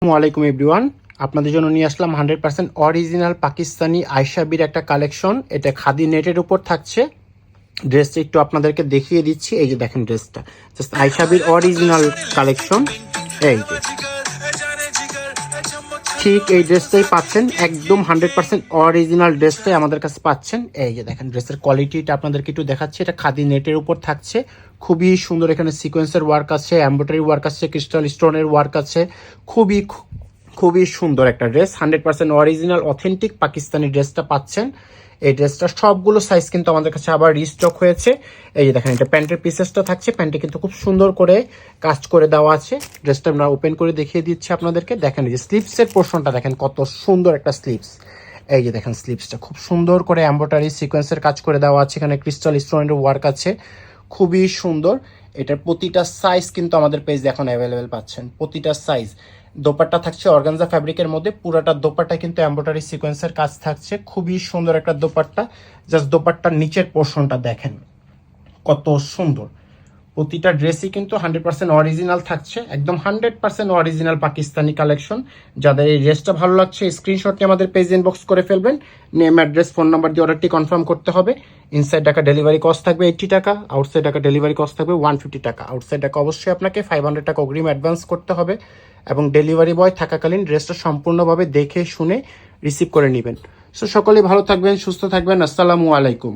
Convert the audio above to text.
আসসালামু এভরিওয়ান, আপনাদের জন্য নিয়ে আসলাম 100% অরিজিনাল পাকিস্তানি আয়শাবির একটা কালেকশন। এটা খাদি নেটের উপর থাকছে। ড্রেসটা একটু আপনাদেরকে দেখিয়ে দিচ্ছি। এই যে দেখেন ড্রেসটা জাস্ট আয়শাবির অরিজিনাল কালেকশন। এই যে ঠিক এই ড্রেসটাই পাচ্ছেন, একদম 100% অরিজিনাল ড্রেসটাই আমাদের কাছে পাচ্ছেন। এই যে দেখেন ড্রেসের কোয়ালিটিটা আপনাদেরকে একটু দেখাচ্ছি। এটা খাদি নেটের উপর থাকছে, খুবই সুন্দর। এখানে সিকোয়েন্সের ওয়ার্ক আছে, এমব্রয়ডারি ওয়ার্ক আছে, ক্রিস্টাল স্টোনের ওয়ার্ক আছে। খুবই খুবই সুন্দর একটা ড্রেস, 100% অরিজিনাল অথেন্টিক পাকিস্তানি ড্রেসটা পাচ্ছেন। এই ড্রেসটা সবগুলো সাইজ কিন্তু আমাদের কাছে আবার রিস্টক হয়েছে। এই যে দেখেন এটা প্যান্টের পিসেসটা থাকছে, প্যান্টে কিন্তু খুব সুন্দর করে কাজ করে দেওয়া আছে। ড্রেসটা আমরা ওপেন করে দেখিয়ে দিচ্ছি আপনাদেরকে। দেখেন এই যে স্লিভসের পোর্শনটা দেখেন কত সুন্দর একটা স্লিভস। এই যে দেখেন স্লিভসটা খুব সুন্দর করে এমব্রয়ডারি সিকোয়েন্সের কাজ করে দেওয়া আছে, এখানে ক্রিস্টাল স্টোনের ওয়ার্ক আছে, খুবই সুন্দর। এটার প্রতিটা সাইজ কিন্তু আমাদের পেজে এখন অ্যাভেলেবেল পাচ্ছেন, প্রতিটা সাইজ। দোপাট্টা থাকছে অর্গানজা ফ্যাব্রিকের মধ্যে, পুরাটা দোপাট্টা কিন্তু এমব্রয়ডারি সিকোয়েন্সের কাজ থাকছে, খুবই সুন্দর একটা দোপাট্টা। জাস্ট দোপাট্টার নিচের পোর্শনটা দেখেন কত সুন্দর। প্রতিটা ড্রেসই কিন্তু 100% অরিজিনাল থাকছে, একদম 100% অরিজিনাল পাকিস্তানি কালেকশন। যাদের এই ড্রেসটা ভালো লাগছে স্ক্রিনশট নিয়ে আমাদের পেজ ইনবক্স করে ফেলবেন। নেম, অ্যাড্রেস, ফোন নাম্বার দিয়ে অর্ডারটি কনফার্ম করতে হবে। ইনসাইড ঢাকা ডেলিভারি কস্ট থাকবে 80 টাকা, আউটসাইড ঢাকা ডেলিভারি কস্ট থাকবে 150 টাকা। আউটসাইড ঢাকা অবশ্যই আপনাকে 500 টাকা অগ্রিম অ্যাডভান্স করতে হবে এবং ডেলিভারি বয় থাকাকালীন ড্রেসটা সম্পূর্ণভাবে দেখে শুনে রিসিভ করে নেবেন। সো সকলেই ভালো থাকবেন, সুস্থ থাকবেন। আসসালামু আলাইকুম।